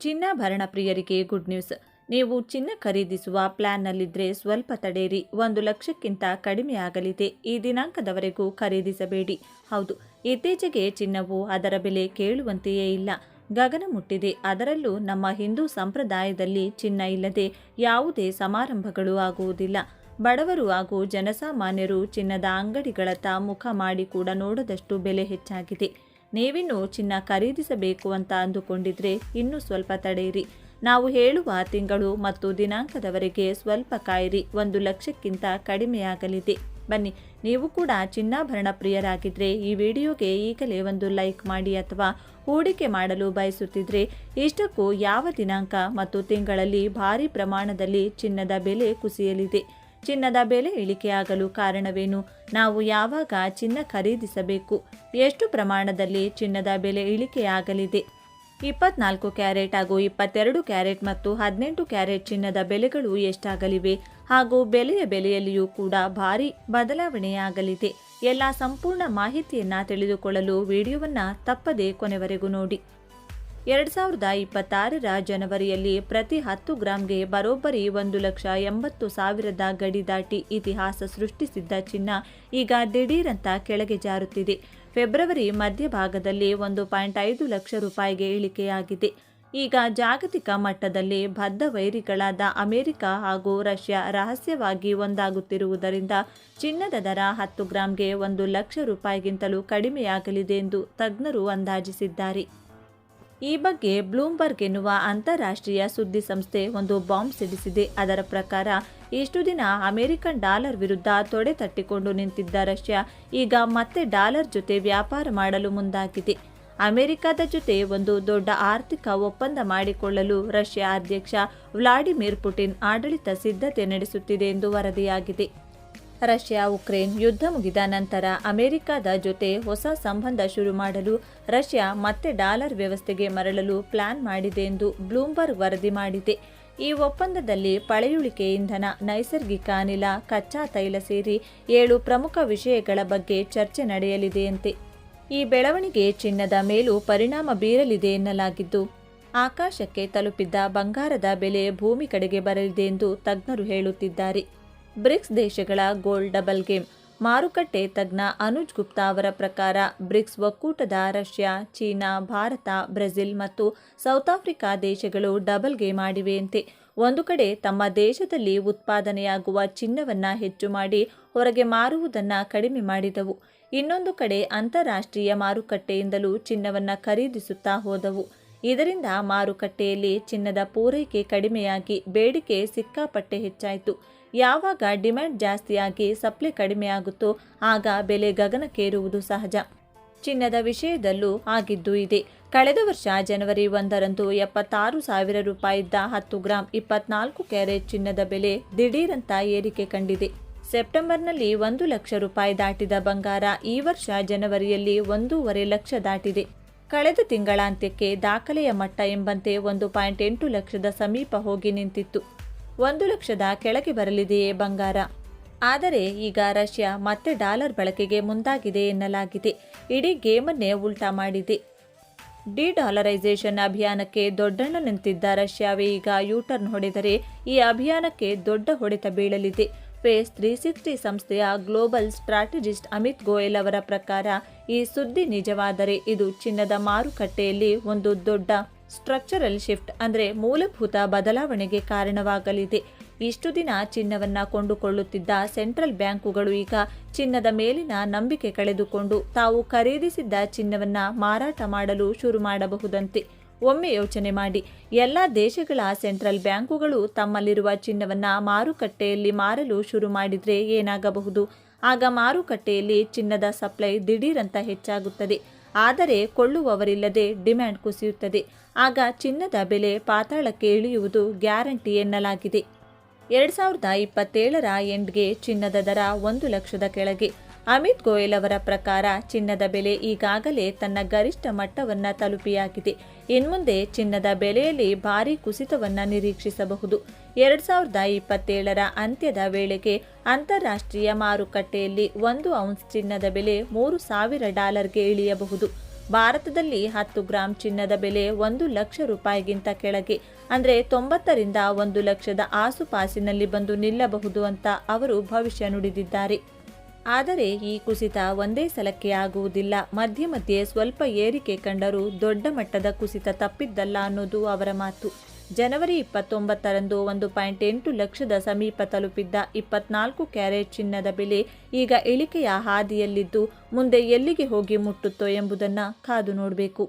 ಚಿನ್ನಾಭರಣ ಪ್ರಿಯರಿಗೆ good news. ನೀವು ಚಿನ್ನ ಖರೀದಿಸುವ ಪ್ಲಾನ್ನಲ್ಲಿದ್ದರೆ ಸ್ವಲ್ಪ ತಡೆಯಿರಿ. 1,00,000ಕ್ಕಿಂತ ಕಡಿಮೆ ಆಗಲಿದೆ. ಈ ದಿನಾಂಕದವರೆಗೂ ಖರೀದಿಸಬೇಡಿ. ಹೌದು, ಇತ್ತೀಚೆಗೆ ಚಿನ್ನವು ಅದರ ಬೆಲೆ ಕೇಳುವಂತೆಯೇ ಇಲ್ಲ, ಗಗನ ಮುಟ್ಟಿದೆ. ಅದರಲ್ಲೂ ನಮ್ಮ ಹಿಂದೂ ಸಂಪ್ರದಾಯದಲ್ಲಿ ಚಿನ್ನ ಇಲ್ಲದೆ ಯಾವುದೇ ಸಮಾರಂಭಗಳು ಆಗುವುದಿಲ್ಲ. ಬಡವರು ಹಾಗೂ ಜನಸಾಮಾನ್ಯರು ಚಿನ್ನದ ಅಂಗಡಿಗಳತ್ತ ಮುಖ ಮಾಡಿ ಕೂಡ ನೋಡದಷ್ಟು ಬೆಲೆ ಹೆಚ್ಚಾಗಿದೆ. ನೀವಿನ್ನೂ ಚಿನ್ನ ಖರೀದಿಸಬೇಕು ಅಂತ ಅಂದುಕೊಂಡಿದ್ರೆ ಇನ್ನೂ ಸ್ವಲ್ಪ ತಡೆಯಿರಿ. ನಾವು ಹೇಳುವ ತಿಂಗಳು ಮತ್ತು ದಿನಾಂಕದವರೆಗೆ ಸ್ವಲ್ಪ ಕಾಯಿರಿ. 1,00,000ಕ್ಕಿಂತ ಕಡಿಮೆಯಾಗಲಿದೆ. ಬನ್ನಿ, ನೀವು ಕೂಡ ಚಿನ್ನಾಭರಣ ಪ್ರಿಯರಾಗಿದ್ದರೆ ಈ ವಿಡಿಯೋಗೆ ಈಗಲೇ ಒಂದು ಲೈಕ್ ಮಾಡಿ, ಅಥವಾ ಹೂಡಿಕೆ ಮಾಡಲು ಬಯಸುತ್ತಿದ್ರೆ ಇಷ್ಟಕ್ಕೂ ಯಾವ ದಿನಾಂಕ ಮತ್ತು ತಿಂಗಳಲ್ಲಿ ಭಾರಿ ಪ್ರಮಾಣದಲ್ಲಿ ಚಿನ್ನದ ಬೆಲೆ ಕುಸಿಯಲಿದೆ? ಚಿನ್ನದ ಬೆಲೆ ಇಳಿಕೆಯಾಗಲು ಕಾರಣವೇನು? ನಾವು ಯಾವಾಗ ಚಿನ್ನ ಖರೀದಿಸಬೇಕು? ಎಷ್ಟು ಪ್ರಮಾಣದಲ್ಲಿ ಚಿನ್ನದ ಬೆಲೆ ಇಳಿಕೆಯಾಗಲಿದೆ? 24 ಕ್ಯಾರೆಟ್ ಹಾಗೂ 22 ಕ್ಯಾರೆಟ್ ಮತ್ತು 18 ಕ್ಯಾರೆಟ್ ಚಿನ್ನದ ಬೆಲೆಗಳು ಎಷ್ಟಾಗಲಿವೆ? ಹಾಗೂ ಬೆಲೆಯಲ್ಲಿಯೂ ಕೂಡ ಭಾರಿ ಬದಲಾವಣೆಯಾಗಲಿದೆ. ಎಲ್ಲ ಸಂಪೂರ್ಣ ಮಾಹಿತಿಯನ್ನು ತಿಳಿದುಕೊಳ್ಳಲು ವಿಡಿಯೋವನ್ನು ತಪ್ಪದೇ ಕೊನೆವರೆಗೂ ನೋಡಿ. 2026ರ ಜನವರಿಯಲ್ಲಿ ಪ್ರತಿ 10 ಗ್ರಾಂಗೆ ಬರೋಬ್ಬರಿ 1,80,000 ಗಡಿ ದಾಟಿ ಇತಿಹಾಸ ಸೃಷ್ಟಿಸಿದ್ದ ಚಿನ್ನ ಈಗ ದಿಢೀರಂತ ಕೆಳಗೆ ಜಾರುತ್ತಿದೆ. ಫೆಬ್ರವರಿ ಮಧ್ಯಭಾಗದಲ್ಲಿ 1.5 ಲಕ್ಷ ರೂಪಾಯಿಗೆ ಇಳಿಕೆಯಾಗಿದೆ. ಈಗ ಜಾಗತಿಕ ಮಟ್ಟದಲ್ಲಿ ಬದ್ಧ ವೈರಿಗಳಾದ ಅಮೆರಿಕ ಹಾಗೂ ರಷ್ಯಾ ರಹಸ್ಯವಾಗಿ ಒಂದಾಗುತ್ತಿರುವುದರಿಂದ ಚಿನ್ನದ ದರ 10 ಗ್ರಾಂಗೆ 1 ಲಕ್ಷ ರೂಪಾಯಿಗಿಂತಲೂ ಕಡಿಮೆಯಾಗಲಿದೆ ಎಂದು ತಜ್ಞರು ಅಂದಾಜಿಸಿದ್ದಾರೆ. ಈ ಬಗ್ಗೆ ಬ್ಲೂಮ್ಬರ್ಗ್ ಎನ್ನುವ ಅಂತಾರಾಷ್ಟ್ರೀಯ ಸುದ್ದಿ ಸಂಸ್ಥೆ ಒಂದು ಬಾಂಬ್ ಸಿಡಿಸಿದೆ. ಅದರ ಪ್ರಕಾರ ಇಷ್ಟು ದಿನ ಅಮೆರಿಕನ್ ಡಾಲರ್ ವಿರುದ್ಧ ತೊಡೆ ತಟ್ಟಿಕೊಂಡು ನಿಂತಿದ್ದ ರಷ್ಯಾ ಈಗ ಮತ್ತೆ ಡಾಲರ್ ಜೊತೆ ವ್ಯಾಪಾರ ಮಾಡಲು ಮುಂದಾಗಿದೆ. ಅಮೆರಿಕದ ಜೊತೆ ಒಂದು ದೊಡ್ಡ ಆರ್ಥಿಕ ಒಪ್ಪಂದ ಮಾಡಿಕೊಳ್ಳಲು ರಷ್ಯಾ ಅಧ್ಯಕ್ಷ ವ್ಲಾಡಿಮಿರ್ ಪುಟಿನ್ ಆಡಳಿತ ಸಿದ್ಧತೆ ನಡೆಸುತ್ತಿದೆ ಎಂದು ವರದಿಯಾಗಿದೆ. ರಷ್ಯಾ ಉಕ್ರೇನ್ ಯುದ್ಧ ಮುಗಿದ ನಂತರ ಅಮೆರಿಕದ ಜೊತೆ ಹೊಸ ಸಂಬಂಧ ಶುರು ಮಾಡಲು ರಷ್ಯಾ ಮತ್ತೆ ಡಾಲರ್ ವ್ಯವಸ್ಥೆಗೆ ಮರಳಲು ಪ್ಲಾನ್ ಮಾಡಿದೆ ಎಂದು ಬ್ಲೂಮ್ಬರ್ಗ್ ವರದಿ ಮಾಡಿದೆ. ಈ ಒಪ್ಪಂದದಲ್ಲಿ ಪಳೆಯುಳಿಕೆ ಇಂಧನ, ನೈಸರ್ಗಿಕ ಅನಿಲ, ಕಚ್ಚಾ ತೈಲ ಸೇರಿ 7 ಪ್ರಮುಖ ವಿಷಯಗಳ ಬಗ್ಗೆ ಚರ್ಚೆ ನಡೆಯಲಿದೆಯಂತೆ. ಈ ಬೆಳವಣಿಗೆ ಚಿನ್ನದ ಮೇಲೂ ಪರಿಣಾಮ ಬೀರಲಿದೆ ಎನ್ನಲಾಗಿದ್ದು, ಆಕಾಶಕ್ಕೆ ತಲುಪಿದ್ದ ಬಂಗಾರದ ಬೆಲೆ ಭೂಮಿ ಕಡೆಗೆ ಬರಲಿದೆ ಎಂದು ತಜ್ಞರು ಹೇಳುತ್ತಿದ್ದಾರೆ. ಬ್ರಿಕ್ಸ್ ದೇಶಗಳ ಗೋಲ್ಡ್ ಡಬಲ್ ಗೇಮ್. ಮಾರುಕಟ್ಟೆ ತಜ್ಞ ಅನುಜ್ ಗುಪ್ತಾ ಅವರ ಪ್ರಕಾರ ಬ್ರಿಕ್ಸ್ ಒಕ್ಕೂಟದ ರಷ್ಯಾ, ಚೀನಾ, ಭಾರತ, ಬ್ರೆಜಿಲ್ ಮತ್ತು ಸೌತ್ ಆಫ್ರಿಕಾ ದೇಶಗಳು ಡಬಲ್ ಗೇಮ್ ಆಡಿವೆಯಂತೆ. ಒಂದು ಕಡೆ ತಮ್ಮ ದೇಶದಲ್ಲಿ ಉತ್ಪಾದನೆಯಾಗುವ ಚಿನ್ನವನ್ನು ಹೆಚ್ಚು ಮಾಡಿ ಹೊರಗೆ ಮಾರುವುದನ್ನು ಕಡಿಮೆ ಮಾಡಿದವು. ಇನ್ನೊಂದು ಕಡೆ ಅಂತಾರಾಷ್ಟ್ರೀಯ ಮಾರುಕಟ್ಟೆಯಿಂದಲೂ ಚಿನ್ನವನ್ನು ಖರೀದಿಸುತ್ತಾ ಹೋದವು. ಇದರಿಂದ ಮಾರುಕಟ್ಟೆಯಲ್ಲಿ ಚಿನ್ನದ ಪೂರೈಕೆ ಕಡಿಮೆಯಾಗಿ ಬೇಡಿಕೆ ಸಿಕ್ಕಾಪಟ್ಟೆ ಹೆಚ್ಚಾಯಿತು. ಯಾವಾಗ ಡಿಮ್ಯಾಂಡ್ ಜಾಸ್ತಿಯಾಗಿ ಸಪ್ಲೈ ಕಡಿಮೆಯಾಗುತ್ತೋ ಆಗ ಬೆಲೆ ಗಗನಕ್ಕೇರುವುದು ಸಹಜ. ಚಿನ್ನದ ವಿಷಯದಲ್ಲೂ ಆಗಿದ್ದು ಇದೆ. ಕಳೆದ ವರ್ಷ ಜನವರಿ 1ರಂದು 76,000 ರೂಪಾಯಿ ಇದ್ದ 10 ಗ್ರಾಂ 24 ಕ್ಯಾರೆಟ್ ಚಿನ್ನದ ಬೆಲೆ ದಿಢೀರಂತ ಏರಿಕೆ ಕಂಡಿದೆ. ಸೆಪ್ಟೆಂಬರ್ನಲ್ಲಿ 1 ಲಕ್ಷ ರೂಪಾಯಿ ದಾಟಿದ ಬಂಗಾರ ಈ ವರ್ಷ ಜನವರಿಯಲ್ಲಿ 1.5 ಲಕ್ಷ ದಾಟಿದೆ. ಕಳೆದ ತಿಂಗಳಾಂತ್ಯಕ್ಕೆ ದಾಖಲೆಯ ಮಟ್ಟ ಎಂಬಂತೆ 1.8 ಲಕ್ಷದ ಸಮೀಪ ಹೋಗಿ ನಿಂತಿತ್ತು. 1 ಲಕ್ಷದ ಕೆಳಗೆ ಬರಲಿದೆಯೇ ಬಂಗಾರ? ಆದರೆ ಈಗ ರಷ್ಯಾ ಮತ್ತೆ ಡಾಲರ್ ಬಳಕೆಗೆ ಮುಂದಾಗಿದೆ ಎನ್ನಲಾಗಿದೆ. ಇಡೀ ಗೇಮನ್ನೇ ಉಲ್ಟಾ ಮಾಡಿದೆ. ಡಿ-ಡಾಲರೈಸೇಷನ್ ಅಭಿಯಾನಕ್ಕೆ ದೊಡ್ಡಣ್ಣ ನಿಂತಿದ್ದ ರಷ್ಯಾವೇ ಈಗ ಯೂಟರ್ನ್ ಹೊಡೆದರೆ ಈ ಅಭಿಯಾನಕ್ಕೆ ದೊಡ್ಡ ಹೊಡೆತ ಬೀಳಲಿದೆ. ಫೇಸ್ 360 ಸಂಸ್ಥೆಯ ಗ್ಲೋಬಲ್ ಸ್ಟ್ರಾಟಜಿಸ್ಟ್ ಅಮಿತ್ ಗೋಯಲ್ ಅವರ ಪ್ರಕಾರ ಈ ಸುದ್ದಿ ನಿಜವಾದರೆ ಇದು ಚಿನ್ನದ ಮಾರುಕಟ್ಟೆಯಲ್ಲಿ ಒಂದು ದೊಡ್ಡ ಸ್ಟ್ರಕ್ಚರಲ್ ಶಿಫ್ಟ್, ಅಂದರೆ ಮೂಲಭೂತ ಬದಲಾವಣೆಗೆ ಕಾರಣವಾಗಲಿದೆ. ಇಷ್ಟು ದಿನ ಚಿನ್ನವನ್ನು ಕೊಂಡುಕೊಳ್ಳುತ್ತಿದ್ದ ಸೆಂಟ್ರಲ್ ಬ್ಯಾಂಕುಗಳು ಈಗ ಚಿನ್ನದ ಮೇಲಿನ ನಂಬಿಕೆ ಕಳೆದುಕೊಂಡು ತಾವು ಖರೀದಿಸಿದ್ದ ಚಿನ್ನವನ್ನು ಮಾರಾಟ ಮಾಡಲು ಶುರು ಮಾಡಬಹುದಂತೆ. ಒಮ್ಮೆ ಯೋಚನೆ ಮಾಡಿ, ಎಲ್ಲ ದೇಶಗಳ ಸೆಂಟ್ರಲ್ ಬ್ಯಾಂಕುಗಳು ತಮ್ಮಲ್ಲಿರುವ ಚಿನ್ನವನ್ನು ಮಾರುಕಟ್ಟೆಯಲ್ಲಿ ಮಾರಲು ಶುರು ಮಾಡಿದರೆ ಏನಾಗಬಹುದು? ಆಗ ಮಾರುಕಟ್ಟೆಯಲ್ಲಿ ಚಿನ್ನದ ಸಪ್ಲೈ ದಿಢೀರಂತ ಹೆಚ್ಚಾಗುತ್ತದೆ. ಆದರೆ ಕೊಳ್ಳುವವರಿಲ್ಲದೆ ಡಿಮ್ಯಾಂಡ್ ಕುಸಿಯುತ್ತದೆ. ಆಗ ಚಿನ್ನದ ಬೆಲೆ ಪಾತಾಳಕ್ಕೆ ಇಳಿಯುವುದು ಗ್ಯಾರಂಟಿ ಎನ್ನಲಾಗಿದೆ. 2027ರ ಎಂಡ್ಗೆ ಚಿನ್ನದ ದರ 1 ಲಕ್ಷದ ಕೆಳಗೆ. ಅಮಿತ್ ಗೋಯಲ್ ಅವರ ಪ್ರಕಾರ ಚಿನ್ನದ ಬೆಲೆ ಈಗಾಗಲೇ ತನ್ನ ಗರಿಷ್ಠ ಮಟ್ಟವನ್ನು ತಲುಪಿಯಾಗಿದೆ. ಇನ್ಮುಂದೆ ಚಿನ್ನದ ಬೆಲೆಯಲ್ಲಿ ಭಾರೀ ಕುಸಿತವನ್ನು ನಿರೀಕ್ಷಿಸಬಹುದು. 2027ರ ಅಂತ್ಯದ ವೇಳೆಗೆ ಅಂತಾರಾಷ್ಟ್ರೀಯ ಮಾರುಕಟ್ಟೆಯಲ್ಲಿ 1 ಔನ್ಸ್ ಚಿನ್ನದ ಬೆಲೆ $3,000ಗೆ ಇಳಿಯಬಹುದು. ಭಾರತದಲ್ಲಿ 10 ಗ್ರಾಂ ಚಿನ್ನದ ಬೆಲೆ 1,00,000 ರೂಪಾಯಿಗಿಂತ ಕೆಳಗೆ ಅಂದರೆ 90ರಿಂದ 1,00,000ದ ಆಸುಪಾಸಿನಲ್ಲಿ ಬಂದು ನಿಲ್ಲಬಹುದು ಅಂತ ಅವರು ಭವಿಷ್ಯ ನುಡಿದಿದ್ದಾರೆ. ಆದರೆ ಈ ಕುಸಿತ ಒಂದೇ ಸಲಕ್ಕೆ ಆಗುವುದಿಲ್ಲ. ಮಧ್ಯೆ ಮಧ್ಯೆ ಸ್ವಲ್ಪ ಏರಿಕೆ ಕಂಡರೂ ದೊಡ್ಡ ಮಟ್ಟದ ಕುಸಿತ ತಪ್ಪಿದ್ದಲ್ಲ ಅನ್ನೋದು ಅವರ ಮಾತು. ಜನವರಿ 29ರಂದು 1.8 ಲಕ್ಷದ ಸಮೀಪ ತಲುಪಿದ್ದ 24 ಕ್ಯಾರೆಟ್ ಚಿನ್ನದ ಬೆಲೆ ಈಗ ಇಳಿಕೆಯ ಹಾದಿಯಲ್ಲಿದ್ದು ಮುಂದೆ ಎಲ್ಲಿಗೆ ಹೋಗಿ ಮುಟ್ಟುತ್ತೋ ಎಂಬುದನ್ನು ಕಾದು ನೋಡಬೇಕು.